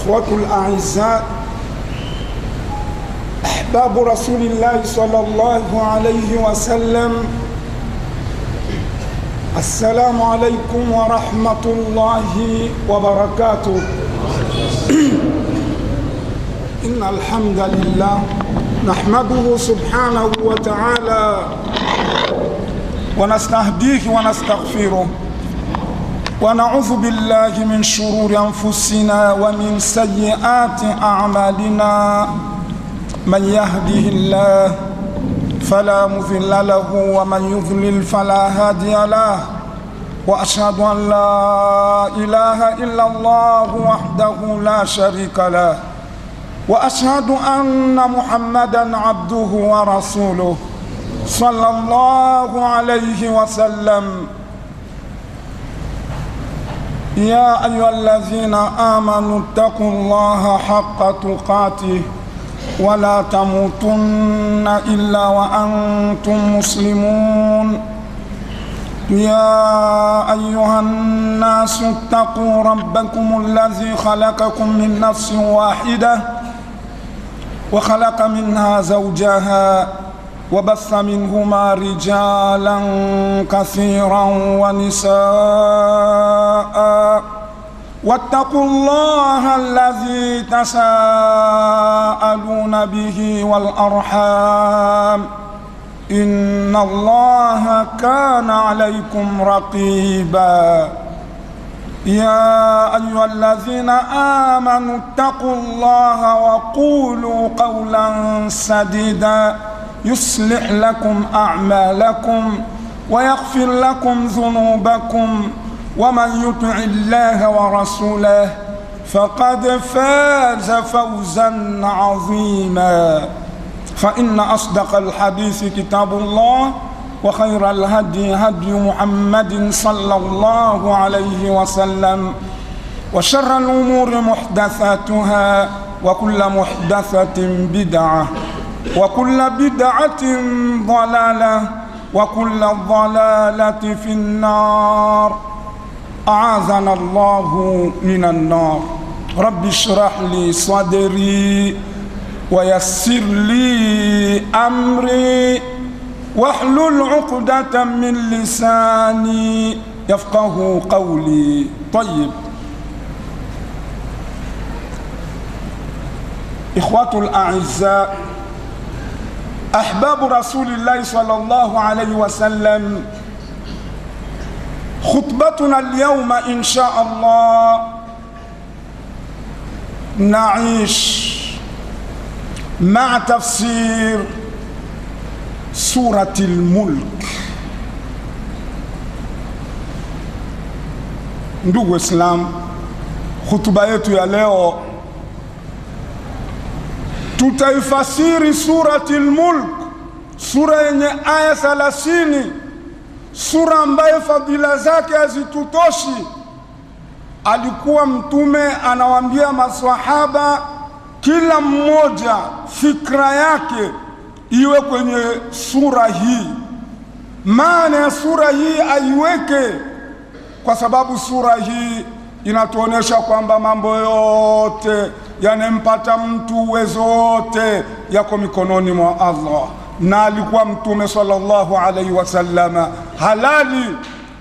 إخوة الأعزاء، أحباب رسول الله صلى الله عليه وسلم، السلام عليكم ورحمة الله وبركاته. إن الحمد لله نحمده سبحانه وتعالى ونستهديه ونستغفره ونعوذ بالله من شرور أنفسنا ومن سيئات أعمالنا. من يهده الله فلا مضل له ومن يضلل فلا هادي له، وأشهد أن لا إله إلا الله وحده لا شريك له، وأشهد أن محمدًا عبده ورسوله صلى الله عليه وسلم. يا أيها الذين آمنوا اتقوا الله حق تقاته ولا تموتن إلا وأنتم مسلمون. يا أيها الناس اتقوا ربكم الذي خلقكم من نفس واحدة وخلق منها زوجها وبث منهما رجالا كثيرا ونساء، واتقوا الله الذي تساءلون به والأرحام، إن الله كان عليكم رقيبا. يا أيها الذين آمنوا اتقوا الله وقولوا قولا سديدا يصلح لكم أعمالكم ويغفر لكم ذنوبكم، ومن يطع الله ورسوله فقد فاز فوزا عظيما. فإن أصدق الحديث كتاب الله، وخير الهدي هدي محمد صلى الله عليه وسلم، وشر الأمور محدثاتها، وكل محدثة بدعة، وكل بدعة ضلالة، وكل ضلالة في النار. أعاذنا الله من النار. رب اشرح لي صدري ويسر لي أمري واحلل عقدة من لساني يفقه قولي. طيب، إخوة الأعزاء، أحباب رسول الله صلى الله عليه وسلم، خطبتنا اليوم إن شاء الله نعيش مع تفسير سورة الملك. Ndugu Islam, hutuba yetu ya leo tutaifasiri surati al-Mulk, sura yenye aya 30, sura ambayo fadhila zake hazitutoshi. Alikuwa mtume anawaambia maswahaba kila mmoja fikra yake iwe kwenye sura hii. Maana ya sura hii aiweke, kwa sababu sura hii inatuonesha kwamba mambo yote yanempata mtu, uwezo wote yako mikononi mwa Allah. Na alikuwa mtume sallallahu alaihi wasallama halali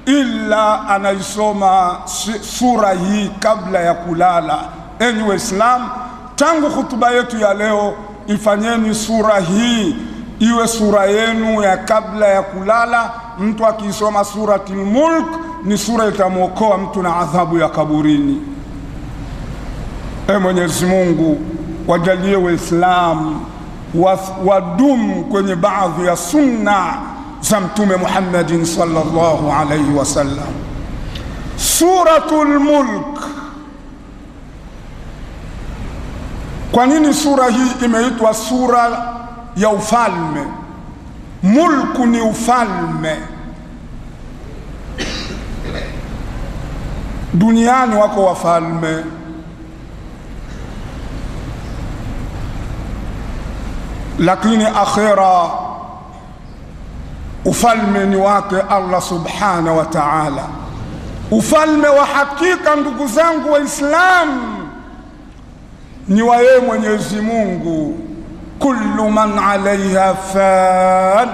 ila anaisoma sura hii kabla ya kulala. Enyi Waislamu, tangu hutuba yetu ya leo ifanyeni sura hii iwe sura yenu ya kabla ya kulala. Mtu akisoma surati al-Mulk ni sura itamuokoa mtu na adhabu ya kaburini. Mwenyezi Mungu wajalie Waislamu wadumu kwenye baadhi ya sunna za Mtume Muhammadin sallallahu alayhi wasallam. Suratul Mulk. Kwa nini sura hii imeitwa sura ya ufalme? Mulku ni ufalme. Duniani wako wafalme, lakini akhira ufalme ni wake Allah subhanahu wa ta'ala. Ufalme wa hakika, ndugu zangu Waislamu, ni wa yeye Mwenyezi Mungu. Kullu man alaiha fan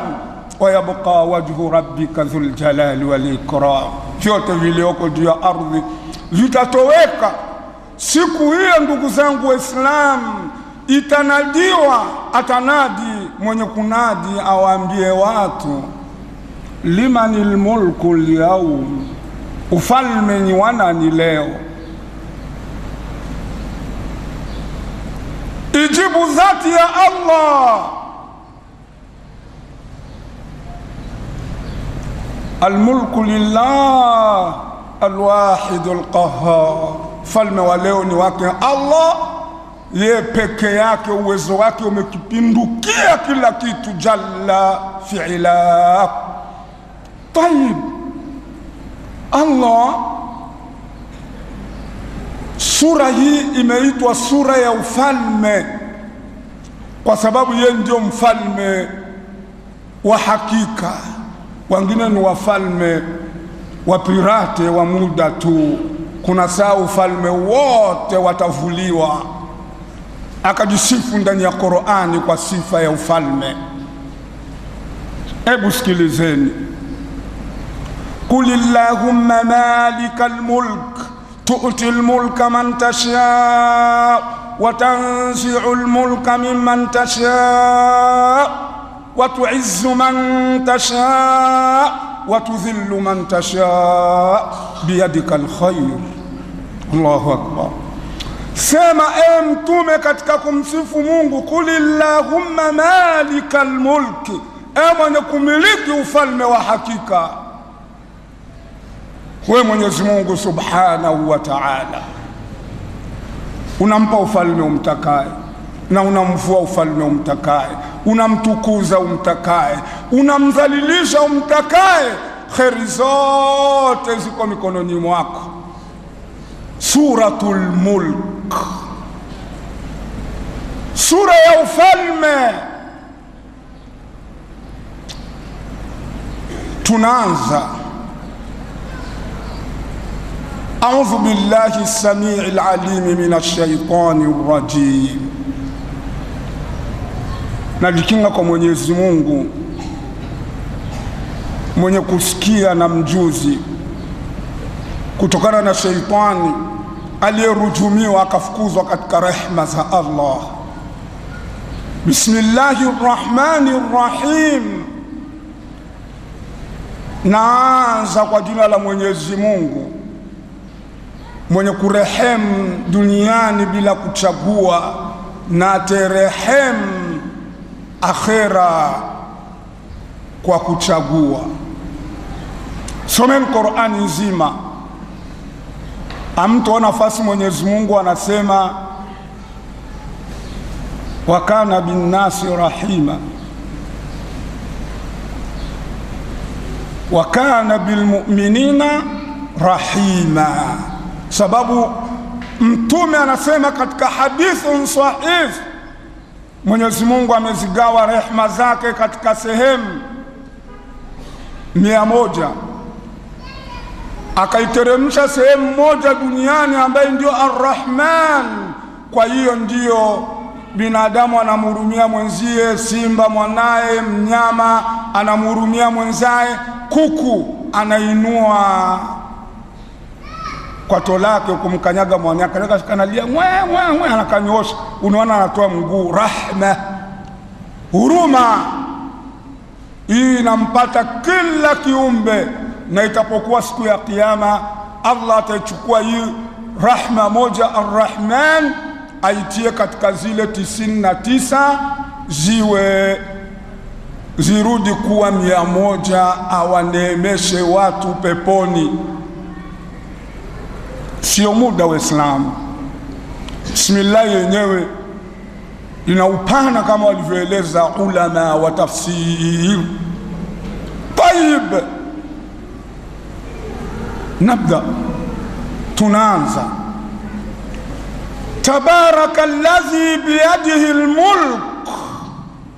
wa yabqa wajhu rabbika dhul jalali wal ikram, vyote vilioko juu ya ardhi vitatoweka. Siku hiyo ndugu zangu Waislamu, itanadiwa, atanadi mwenye kunadi awaambie watu, limanil mulku al-yawm, ufalme ni wanani leo? Ijibu dhati ya Allah, almulku lillah alwahidul qahhar, falme wa leo ni wake Allah, ye peke yake, uwezo wake umekipindukia kila kitu, jalla fi'la. Tayib, Allah, sura hii imeitwa sura ya ufalme kwa sababu yeye ndio mfalme wa hakika. Wengine ni wafalme wa pirate wa muda tu, kuna saa ufalme wote watavuliwa. Akajisifu ndani ya Qur'ani kwa sifa ya ufalme. Hebu sikilizeni. Kulillahumma malikal mulk tu'til mulka man tasha wa tanzi'ul mulka mimman tasha wa tu'izzu man tasha wa tudhillu man tasha biyadikal khair. Allahu akbar. Sema e mtume katika kumsifu Mungu, kulillahumma malikal mulki, e mwenye kumiliki ufalme wa hakika, we Mwenyezi Mungu subhanahu wa ta'ala. Unampa ufalme umtakaye na unamvua ufalme umtakaye, unamtukuza umtakaye, unamdhalilisha umtakaye. Kheri zote ziko mikononi mwako. Suratul Mulk, sura ya ufalme. Tunaanza a'udhu billahi as-sami'il 'alim minash shaitanir rajim, najikinga kwa Mwenyezi Mungu mwenye kusikia na mjuzi kutokana na shaitani aliyerujumiwa akafukuzwa katika rehema za Allah. Bismillahirrahmanirrahim, naanza kwa jina la Mwenyezi Mungu mwenye kurehemu duniani bila kuchagua, na terehemu akhera kwa kuchagua. Someni Qur'ani nzima, amtoa nafasi Mwenyezi Mungu anasema wa kana bin nasi rahima wa kana bil mu'minina rahima. Sababu mtume anasema katika hadithi sahih, Mwenyezi Mungu amezigawa rehema zake katika sehemu 100, akaiteremsha sehemu moja duniani ambaye ndio Ar-Rahman. Kwa hiyo ndio binadamu anamhurumia mwenzie, simba mwanaye, mnyama anamhurumia mwenzaye, kuku anainua kwato lake kumkanyaga mwanyaka, analia mwe anakanyosha, unaona anatoa mguu. Rahma, huruma hii inampata kila kiumbe, na itapokuwa siku ya Kiyama Allah ataichukua hii rahma moja Ar-Rahman aitie katika zile 99 zirudi kuwa 100, awaneemeshe watu peponi. Sio muda wa Islamu. Bismillah yenyewe ina upana kama walivyoeleza ulama wa tafsir. Tayib, nabda, tunaanza. Tabaraka alladhi biyadihi almulk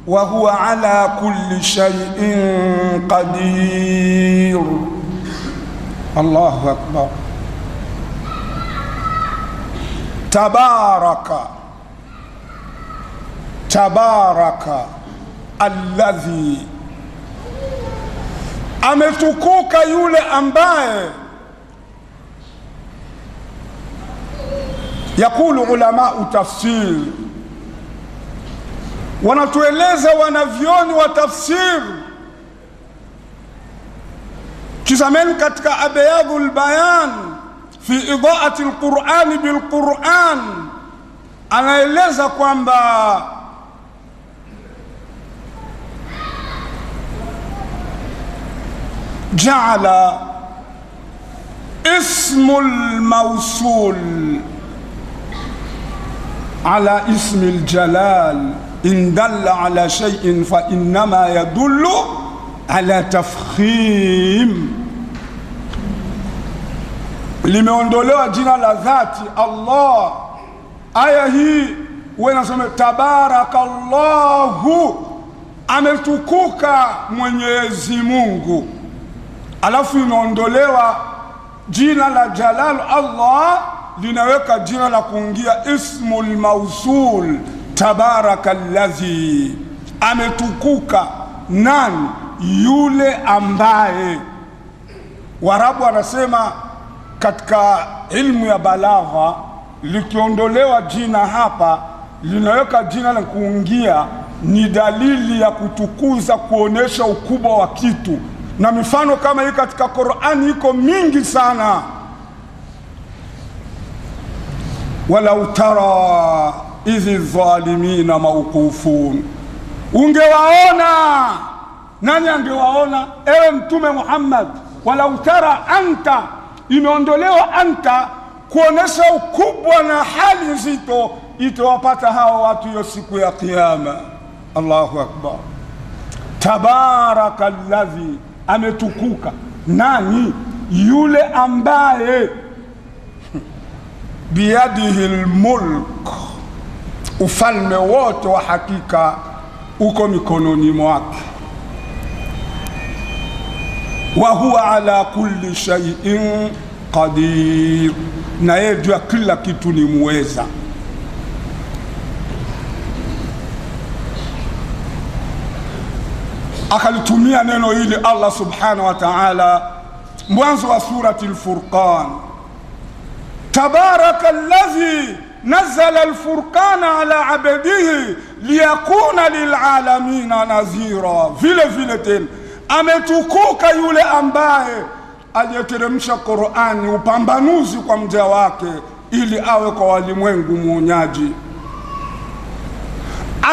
wa huwa ala kulli shay'in qadir. Allahu akbar. Tabaraka, tabaraka alladhi, ametukuka yule ambaye. Yakulu ulamau tafsir, wanatueleza wanavyoni wa tafsir, tizameni katika Abyadul Bayan fi idaati alqurani bilquran, anaeleza kwamba jaala ismul mawsul ala ismi aljalal in dalla ala shay'in fa innama yadullu ala tafkhim. Limeondolewa jina la dhati Allah. Aya hii wanasema tabarakallahu, ametukuka Mwenyezi Mungu, alafu imeondolewa jina la jalal Allah, linaweka jina la kuingia ismul mausul tabarakalladhi, ametukuka nani? Yule ambaye. Warabu wanasema katika ilmu ya balagha, likiondolewa jina hapa linaweka jina la kuingia, ni dalili ya kutukuza, kuonesha ukubwa wa kitu. Na mifano kama hii katika Qur'ani iko mingi sana. Walau tara idhi dhalimina mawqufun, ungewaona. Nani angewaona? Ewe Mtume Muhammad. Walau tara anta, imeondolewa anta kuonesha ukubwa na hali nzito itawapata hawa watu hiyo siku ya Kiyama. Allahu akbar. Tabarakalladhi, ametukuka nani? Yule ambaye biyadihi almulk, ufalme wote wa hakika uko mikononi mwake. Wa huwa ala kulli shay'in qadir, na yeye juu ya kila kitu ni muweza. Akalitumia neno hili Allah subhanahu wa ta'ala mwanzo wa surati al-Furqan, tabaraka alladhi nazzala al-furqana ala abdihi liyakuna lilalamina nadhira. Vile vile tena ametukuka yule ambaye aliyeteremsha Qur'ani, upambanuzi kwa mja wake, ili awe kwa walimwengu mwonyaji.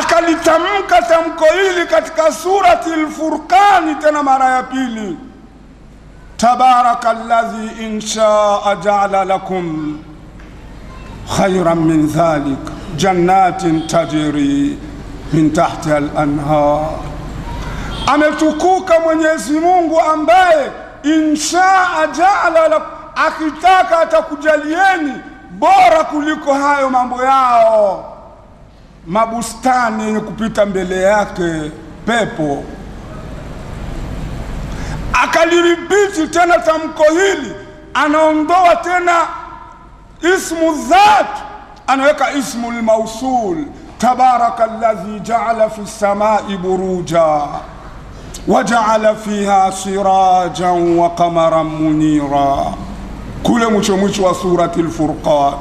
Akalitamka tamko hili katika surati al-Furqan tena mara ya pili, tabaraka alladhi in shaa ja'ala lakum khayran min dhalik jannatin tajri min tahtiha al-anhar. Ametukuka Mwenyezi Mungu ambaye inshaa ja'ala lakum, akitaka atakujalieni bora kuliko hayo mambo yao, mabustani yenye kupita mbele yake pepo. Akaliribiti tena tamko hili, anaondoa tena ismu dhat, anaweka ismu al-mawsul, tabaraka alladhi ja'ala fi samai buruja wa ja'ala fiha sirajan wa qamaran munira. Kule mwisho wa surati al-Furqan,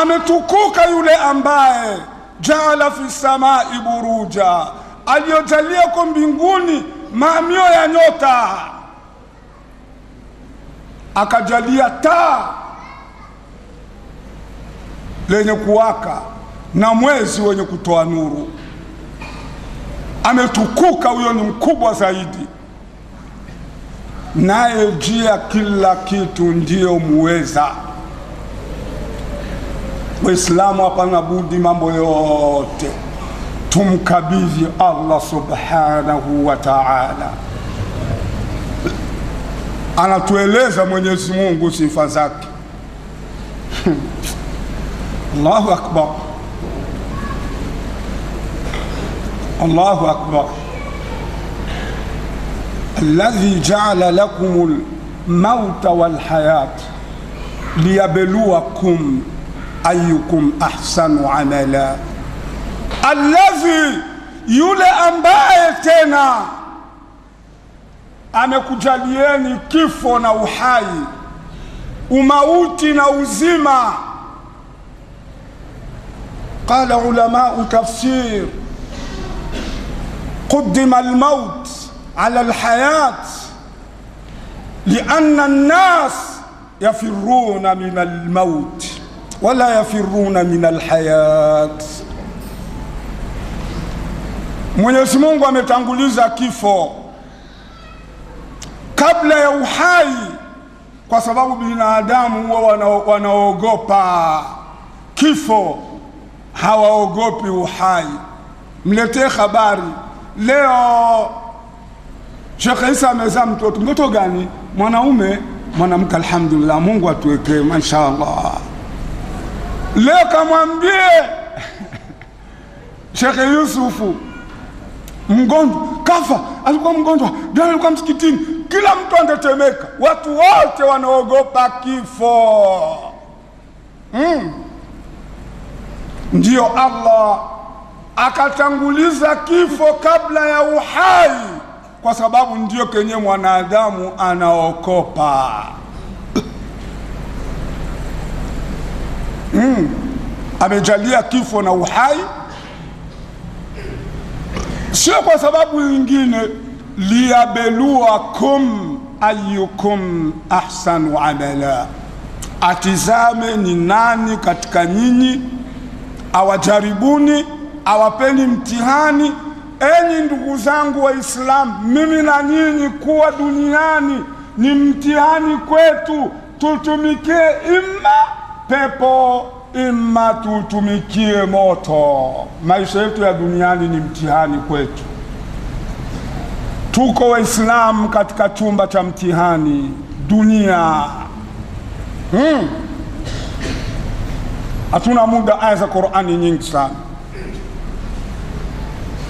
ametukuka yule ambaye ja'ala fi samai buruja, aliyojalia kwa mbinguni mamio ya nyota, akajalia taa lenye kuwaka na mwezi wenye kutoa nuru. Ametukuka, huyo ni mkubwa zaidi, naye jia kila kitu ndiyo muweza. Waislamu hapana budi mambo yote tumkabidhi Allah subhanahu wa ta'ala. Anatueleza Mwenyezi Mungu sifa zake. Allahu akbar, Allahu akbar. Alladhi ja'ala lakumul mauta wal hayat liyabluwakum ayyukum ahsanu amala. alladhi, yule ambaye tena amekujalieni kifo na uhai, umauti na uzima. Qala ulamau tafsir, quddima almaut ala alhayat lianna an-nas yafiruna min almaut wala yafiruna min alhayat. Mwenyezi Mungu ametanguliza kifo kabla ya uhai, kwa sababu binadamu huwa wanaogopa kifo, hawaogopi uhai. Mletee habari leo, Sheikh Isa amezaa mtoto. Mtoto gani? Mwanaume, mwanamke? Alhamdulillah, Mungu atuwekee mashaallah. Leo kamwambie Sheikh Yusufu mgonjwa kafa, alikuwa mgonjwa jana, alikuwa msikitini, kila mtu angetemeka, watu wote wanaogopa kifo. Ndiyo Allah akatanguliza kifo kabla ya uhai, kwa sababu ndiyo kenye mwanadamu anaokopa. Amejalia kifo na uhai, sio kwa sababu nyingine, liyabeluakum ayyukum ahsanu amala, atizame ni nani katika nyinyi, awajaribuni, awapeni mtihani. Enyi ndugu zangu Waislamu, mimi na nyinyi kuwa duniani ni mtihani kwetu, tutumikie imma pepo imma tutumikie moto. Maisha yetu ya duniani ni mtihani kwetu. Tuko Waislamu katika chumba cha mtihani dunia. Hatuna muda, aya za Qur'ani nyingi sana.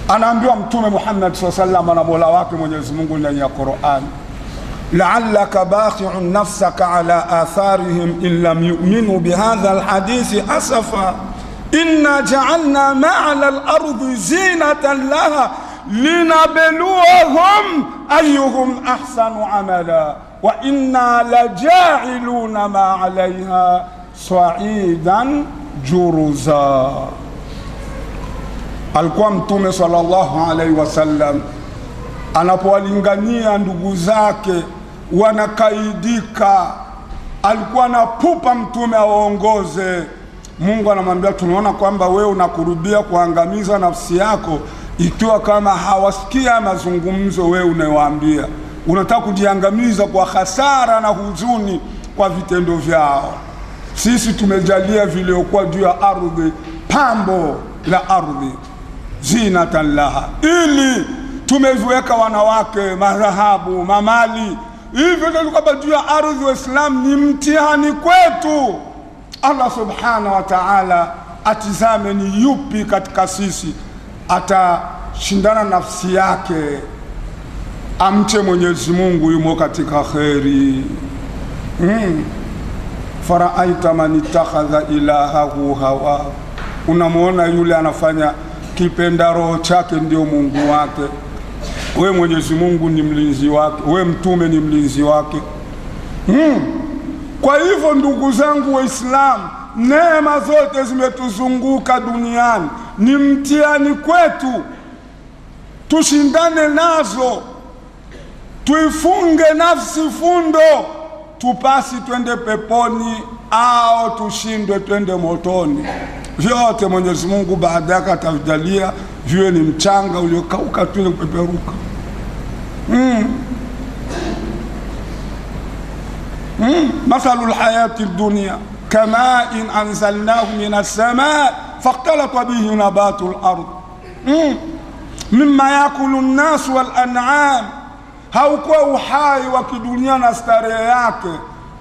Anaambiwa Mtume Muhammad sallallahu alaihi wasallam na Mola wake Mwenyezi Mungu ndani ya Qur'an, la'allaka baqi'un nafsaka ala atharihim in lam yu'minu bihadha alhadithi asafa inna ja'alna ma'ala al-ardi zinatan laha linabluwahum ayyuhum ahsanu amala wa inna laja'iluna ma 'alayha sa'idan juruza. Alikuwa Mtume sallallahu alaihi wasallam anapowalingania ndugu zake wanakaidika, alikuwa anapupa Mtume awaongoze. Mungu anamwambia, tunaona kwamba wewe unakurubia kuangamiza nafsi yako, ikiwa kama hawasikia mazungumzo wewe unayowaambia, unataka kujiangamiza kwa hasara na huzuni kwa vitendo vyao. Sisi tumejalia viliokuwa juu ya ardhi pambo la ardhi, zinatan laha, ili tumeviweka wanawake, madhahabu, mamali, hivyo tulikuwa juu ya ardhi. Waislamu ni mtihani kwetu. Allah subhanahu wa ta'ala atizame ni yupi katika sisi atashindana nafsi yake, amche Mwenyezi Mungu, yumo katika kheri. Faraaita man ittakhadha ilahahu hawa, unamuona yule anafanya kipenda roho chake ndio Mungu wake. We Mwenyezi Mungu ni mlinzi wake, we Mtume ni mlinzi wake. Kwa hivyo ndugu zangu Waislamu, neema zote zimetuzunguka duniani ni mtihani kwetu, tushindane nazo, tuifunge nafsi fundo, tupasi twende peponi au tushindwe twende motoni. Vyote Mwenyezi Mungu baada yake atavijalia viwe ni mchanga uliokauka tu ile kupeperuka. Mathalul hayati dunya kama'in anzalnahu minas samaa faqtalata bihi nabatul ard mimma yakulu an-nas wal an'am. Haukuwa uhai wa kidunia na starehe yake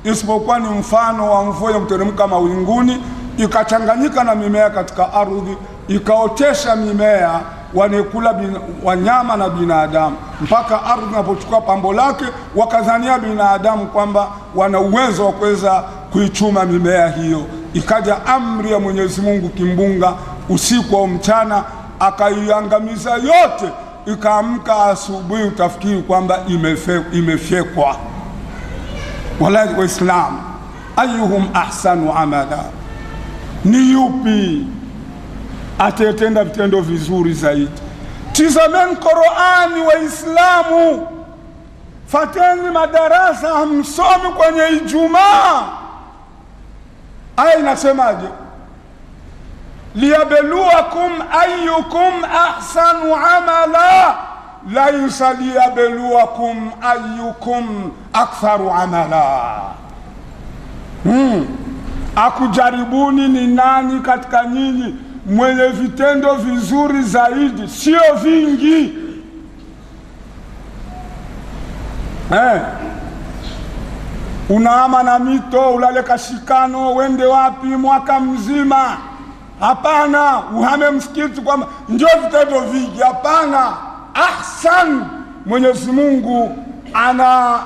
isipokuwa ni mfano wa mvua ya mteremka mawinguni, ikachanganyika na mimea katika ardhi, ikaotesha mimea, wanekula wanyama na binadamu, mpaka ardhi inapochukua pambo lake wakadhania binadamu kwamba wana uwezo wa kuweza kuichuma mimea hiyo. Ikaja amri ya Mwenyezi Mungu kimbunga, usiku au mchana, akaiangamiza yote, ikaamka asubuhi utafikiri kwamba imefyekwa. Wallahi Waislamu, ayuhum ahsanu amala, ni yupi atetenda vitendo vizuri zaidi? Tizameni Qur'ani Waislamu, fateni madarasa, hamsomi kwenye Ijumaa. Aya inasemaje? liyabluwakum ayyukum ahsanu amala, laisa liyabluwakum ayyukum aktharu amala. Akujaribuni ni nani katika nyinyi mwenye vitendo vizuri zaidi, sio vingi. Unaama na mito, ulale kashikano, wende wapi mwaka mzima? Hapana. Uhame msikiti kwamba ndio vitendo vingi? Hapana. Ahsan, Mwenyezi Mungu ana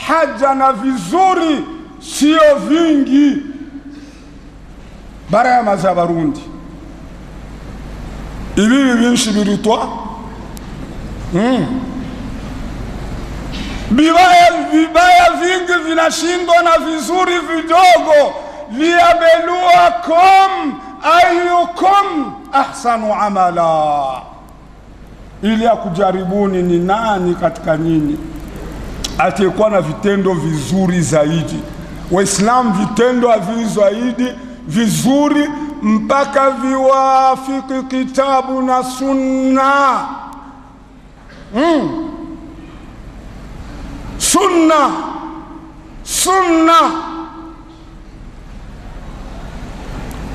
haja na vizuri, sio vingi. Bara ya maza Barundi ibi binshi biritwa vibaya vingi vinashindwa na vizuri vidogo. liyabluwakum ayyukum ahsanu amala, ili akujaribuni ni nani katika nyinyi atakuwa na vitendo vizuri zaidi. Waislamu, vitendo havi zaidi vizuri mpaka viwafiki kitabu na sunna. Sunna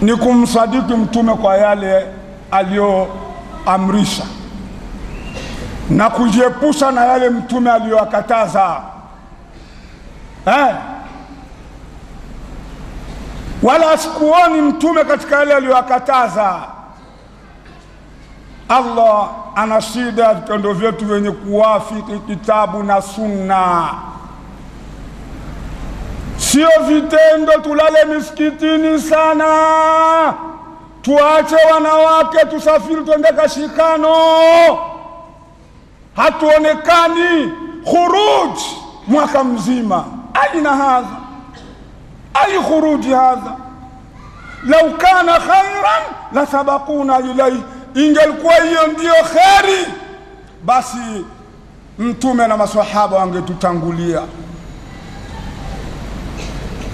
ni kumsadiki mtume kwa yale aliyoamrisha na kujiepusha na yale mtume aliyokataza. Wala sikuoni mtume katika yale aliyokataza. Allah ana shida vitendo vyetu vyenye kuwafiki kitabu na sunna, sio vitendo tulale misikitini sana, tuache wanawake, tusafiri twende kashikano, hatuonekani, khuruj mwaka mzima. Aina hadha? Ay khuruji hadha? Lau kana khairan la sabaquna ilayhi, ingelikuwa hiyo ndio kheri, basi mtume na maswahaba wangetutangulia.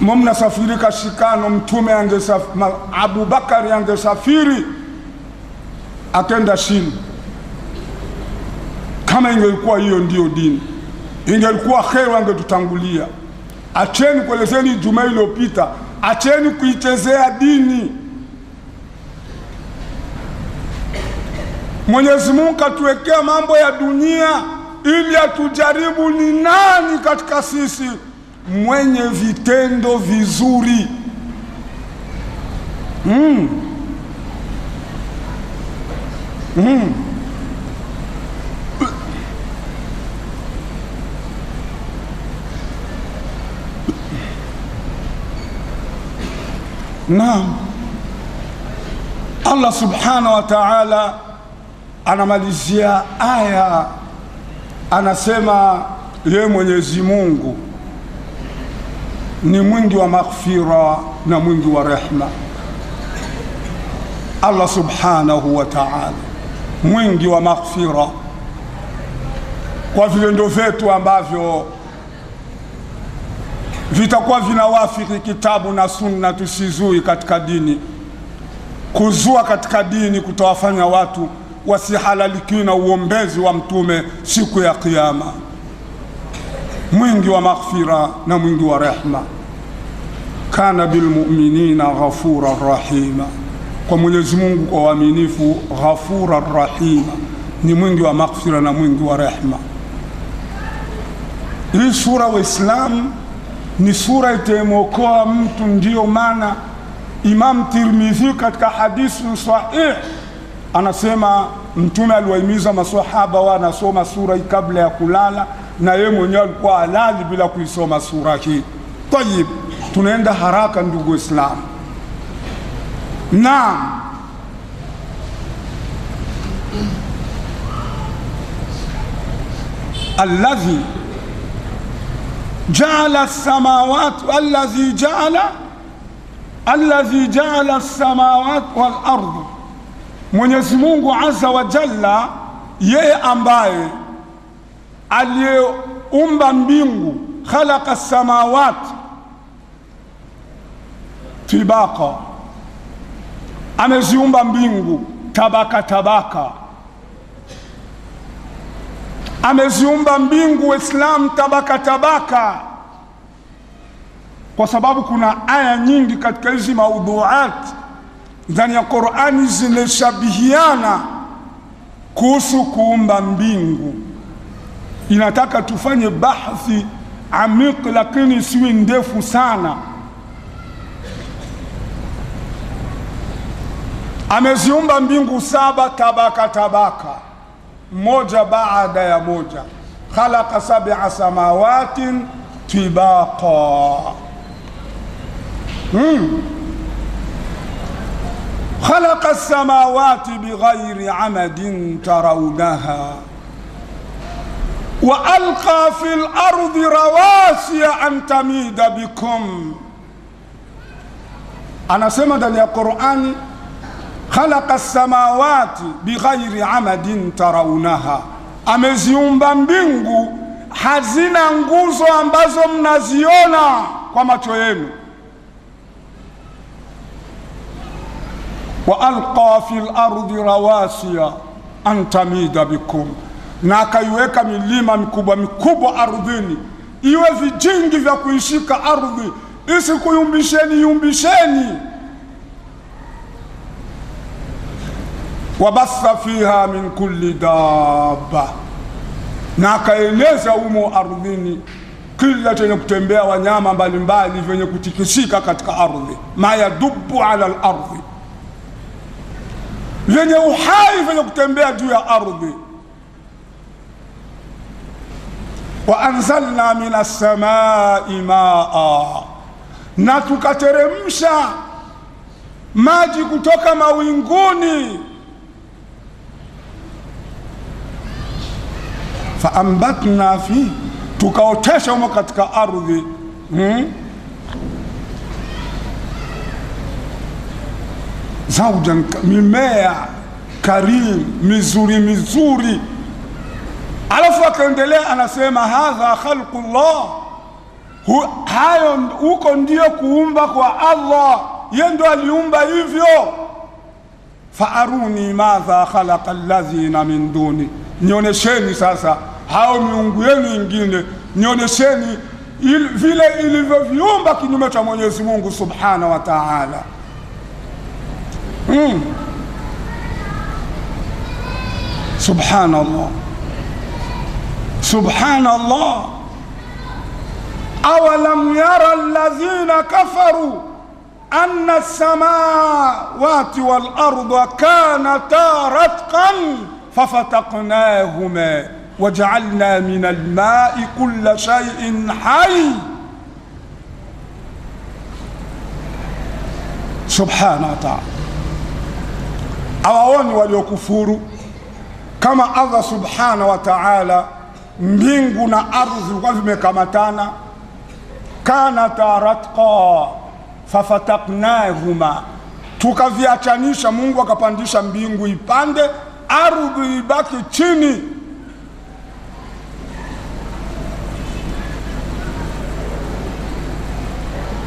Mumna safiri kashikano, mtume Abu Bakari angesafiri akenda Shini. Kama ingelikuwa hiyo ndio dini, ingelikuwa kheri, wangetutangulia. Acheni kuelezeni Ijumaa iliyopita, acheni kuichezea dini. Mwenyezi Mungu katuwekea mambo ya dunia ili atujaribu ni nani katika sisi mwenye vitendo vizuri. Naam, Allah subhanahu wa ta'ala anamalizia aya, anasema yeye Mwenyezi Mungu ni mwingi wa maghfira na mwingi wa rehma. Allah subhanahu wa ta'ala mwingi wa maghfira kwa vitendo vyetu ambavyo vitakuwa vinawafiki kitabu na sunna. Tusizui katika dini. Kuzua katika dini kutawafanya watu wasihalaliki na uombezi wa mtume siku ya Kiyama. Mwingi wa maghfira na mwingi wa rehma. Kana bilmu'minina ghafura rahima, kwa Mwenyezi Mungu kwa waaminifu ghafura rahima, ni mwingi wa maghfira na mwingi wa rehma. Hii sura Waislamu ni sura itamokoa mtu. Ndio maana Imam Tirmidhi katika hadithi sahih anasema mtume aliwahimiza maswahaba wanasoma sura kabla ya kulala, na yeye mwenyewe alikuwa halali bila kuisoma sura hii. Tayib, tunaenda haraka ndugu Waislamu. Naam, alladhi ja'ala as-samawati alladhi ja'ala as-samawati wal ardi, Mwenyezi Mungu azza wa jalla, yeye ambaye aliyeumba mbingu, khalaqa as-samawati tibaqa, ameziumba mbingu tabaka tabaka, ameziumba mbingu Islam tabaka tabaka, kwa sababu kuna aya nyingi katika hizi maudhuat ndani ya Qur'ani zinashabihiana kuhusu kuumba mbingu. Inataka tufanye bahthi amik, lakini siwi ndefu sana. Ameziumba mbingu 7 tabaka tabaka, moja baada ya moja. Khalaqa 7 samawatin tibaqa. Khalaqa as-samawati bighayri amadin tarawnaha wa alqa fil ardi rawasiya an tamida bikum. Anasema ndani ya Qur'ani, khalaqa as-samawati bighayri amadin tarawnaha, ameziumba mbingu hazina nguzo ambazo mnaziona kwa macho yenu. Wa alqa fil ardi rawasiya an tamida bikum, na akaiweka milima mikubwa mikubwa ardhini, iwe vijingi vya kuishika ardhi, isikuyumbisheni yumbisheni. Wabatha fiha min kulli dabba, na akaeneza umo ardhini kila chenye kutembea, wanyama mbalimbali vyenye kutikisika katika ardhi, ma yadubu ala al-ardhi, vyenye uhai vyenye kutembea juu ya ardhi. Wa anzalna minas samai maa, na tukateremsha maji kutoka mawinguni. Faambatna fi, tukaotesha humo katika ardhi zawjan, mimea karim, mizuri mizuri. Alafu akaendelea anasema, hadha khalqullah, hayo huko ndio kuumba kwa Allah, yeye ndo aliumba hivyo. Faaruni madha khalaqa alladhina min duni, nionyesheni sasa hao miungu yenu ingine, nionyesheni vile ilivyoviumba kinyume cha Mwenyezi Mungu subhanahu wa ta'ala. Subhanallah, subhanallah. Awalam yara alladhina kafaru anna as-samawati wal arda kanata ratqan fafataqnahuma waja'alna min al-ma'i kulla shay'in hayy. Subhanahu wa ta'ala. Awaoni waliokufuru kama Allah subhanahu wa ta'ala, mbingu na ardhi kwa vimekamatana, kanata ratqa fafataqnahuma, tukaviachanisha. Mungu akapandisha mbingu ipande, ardhi ibaki chini.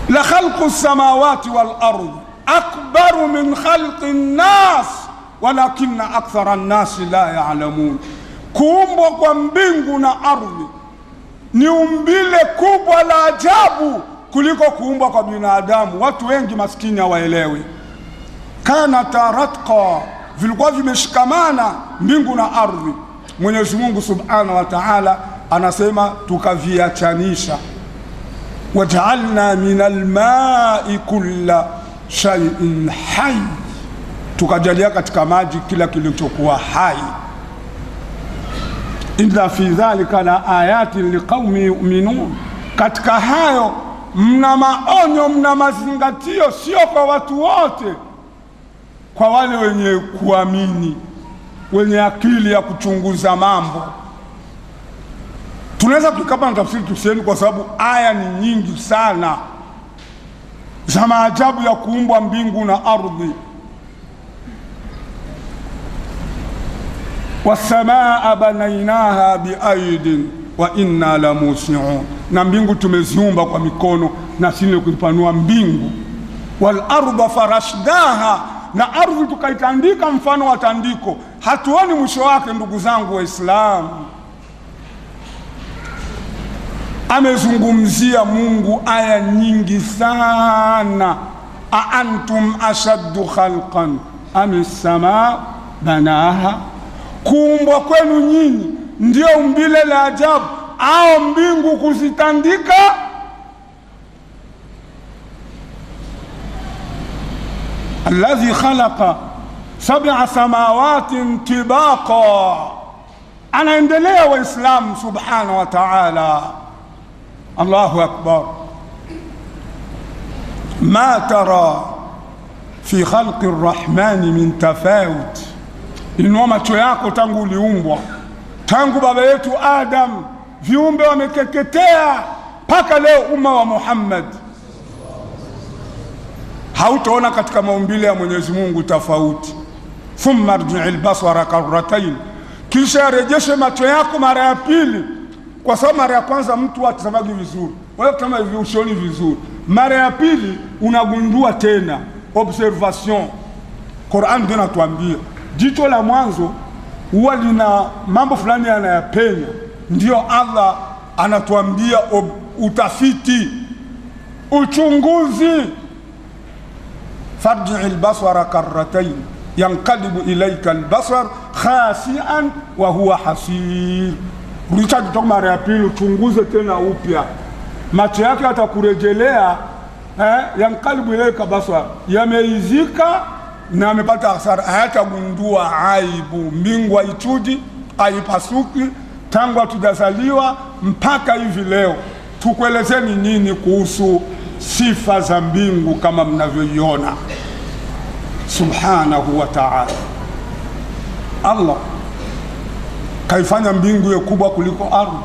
La khalqu as-samawati wal ardi akbaru min khalqi an-nas walakinna akthara an-nasi la ya'lamun. Kuumbwa kwa mbingu na ardhi ni umbile kubwa la ajabu kuliko kuumbwa kwa binadamu. Watu wengi maskini hawaelewi. Kana taratqa, vilikuwa vimeshikamana mbingu na ardhi. Mwenyezi Mungu subhanahu wa ta'ala anasema tukaviachanisha. Waja'alna minal ma'i kulla shay'in hayy, tukajalia katika maji kila kilichokuwa hai. Inna fi dhalika la ayatin liqaumin yu'minun, katika hayo mna maonyo, mna mazingatio, sio kwa watu wote, kwa wale wenye kuamini, wenye akili ya kuchunguza mambo. Tunaweza tukapa na tafsiri tuseni kwa sababu aya ni nyingi sana za maajabu ya kuumbwa mbingu na ardhi. Wasamaa banainaha biaidin wa inna la musiun, na mbingu tumeziumba kwa mikono na sisi kuipanua mbingu. Wal arda farashnaha, na ardhi tukaitandika mfano wa tandiko. Hatuoni mwisho wake, ndugu zangu Waislamu. Amezungumzia Mungu aya nyingi sana. Aantum ashaddu khalqan amis samaa banaha, kuumbwa kwenu nyinyi ndio umbile la ajabu au mbingu kuzitandika? Alladhi khalaqa sab'a samawatin tibaqa. Anaendelea Waislamu subhanahu wa ta'ala. Allahu akbar. Ma tara fi khalqi arrahmani min tafawut. Inua macho yako tangu uliumbwa, tangu baba yetu Adam, viumbe wamekeketea mpaka leo umma wa Muhammad. Hautaona katika maumbile ya Mwenyezi Mungu tofauti. Thumma rji'il basara karratayn, kisha rejeshe macho yako mara ya pili, kwa sababu mara ya kwanza mtu atazamaji vizuri, wewe kama hivi ushoni vizuri. Mara ya pili unagundua tena, observation. Qur'an ndio inatuambia jicho la mwanzo huwa lina mambo fulani yanayapenya, ndio Allah anatuambia utafiti, uchunguzi. Farji'il basara karratayn yanqalibu ilayka albasar khasi'an wa huwa hasir. Rudisha jicho mara ya pili, uchunguze tena upya, macho yake atakurejelea. Yanqalibu ilayka basar, yameizika na amepata hasara, hayatagundua aibu. Mbingu haichuji, haipasuki tangu hatujazaliwa mpaka hivi leo. Tukuelezeni nini kuhusu sifa za mbingu kama mnavyoiona? Subhanahu wa ta'ala. Allah kaifanya mbingu iwe kubwa kuliko ardhi.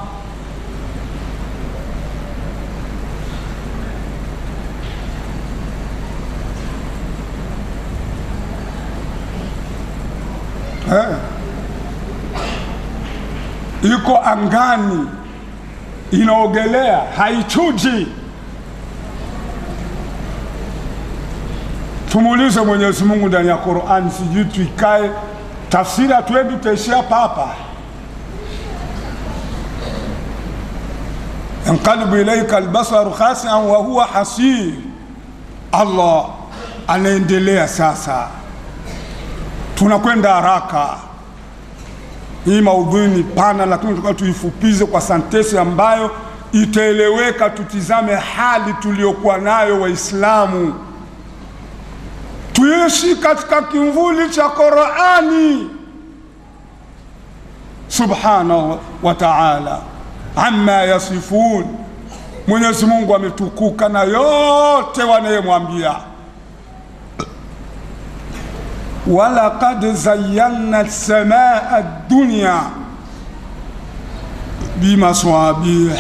Iko angani, inaogelea, haichuji. Tumuulize Mwenyezi Mungu ndani ya Qur'an, sijui tuikae tafsiri atuendi tutaishia papa. Yanqalibu ilayka albasaru khasi'an wa huwa hasir. Allah anaendelea sasa, tunakwenda haraka. Hii maudhui ni pana, lakini tunataka tuifupize kwa santesi ambayo itaeleweka. Tutizame hali tuliyokuwa nayo Waislamu, tuishi katika kimvuli cha Qur'ani. Subhanahu wa ta'ala amma yasifun. Mwenyezi Mungu ametukuka na yote wanayemwambia. Walaqad zayyana as-samaa ad-dunya bimaswabih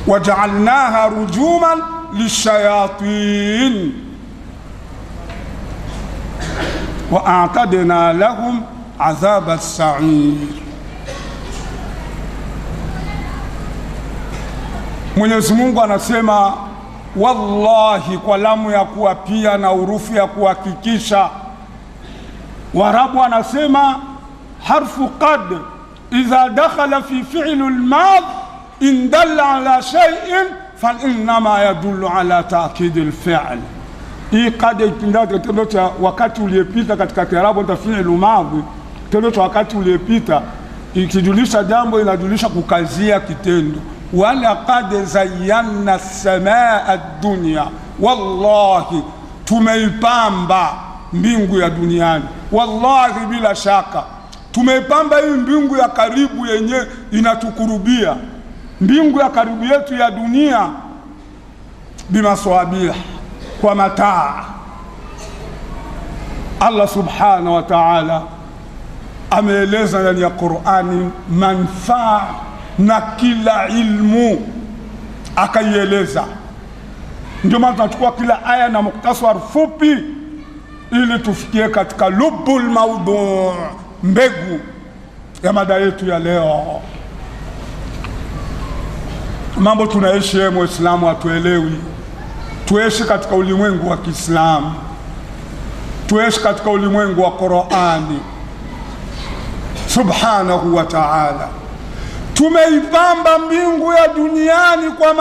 waja'alnaha rujuman lish-shayatin wa a'tadna lahum adhab as-sa'ir. Mwenyezi Mungu anasema wallahi, kwa lamu ya kuapia na urufu ya kuhakikisha. Warabu anasema harfu qad idha dakhala fi fi'l al-mad in dalla ala shay'in fa innama yadullu ala ta'kid al-fi'l. Hii qad kitendo cha wakati uliopita katika Kiarabu ndio fi'l madhi, kitendo cha wakati uliopita ikijulisha jambo inajulisha kukazia kitendo. Walaqad zayyana as-samaa ad-dunya, wallahi tumeipamba mbingu ya duniani. Wallahi bila shaka tumeipamba hii mbingu ya karibu yenye inatukurubia, mbingu ya karibu yetu ya dunia, bimaswabih, kwa mataa. Allah subhanahu wa ta'ala ameeleza ndani ya Qur'ani manfaa na kila ilmu akaieleza. Ndio maana tunachukua kila aya na muktasar fupi ili tufikie katika lubul maudhu, mbegu ya mada yetu ya leo. Mambo tunaishi Muislamu hatuelewi. Tuishi katika ulimwengu wa Kiislamu, tuishi katika ulimwengu wa Qur'ani subhanahu wa ta'ala. Tumeipamba mbingu ya duniani kwa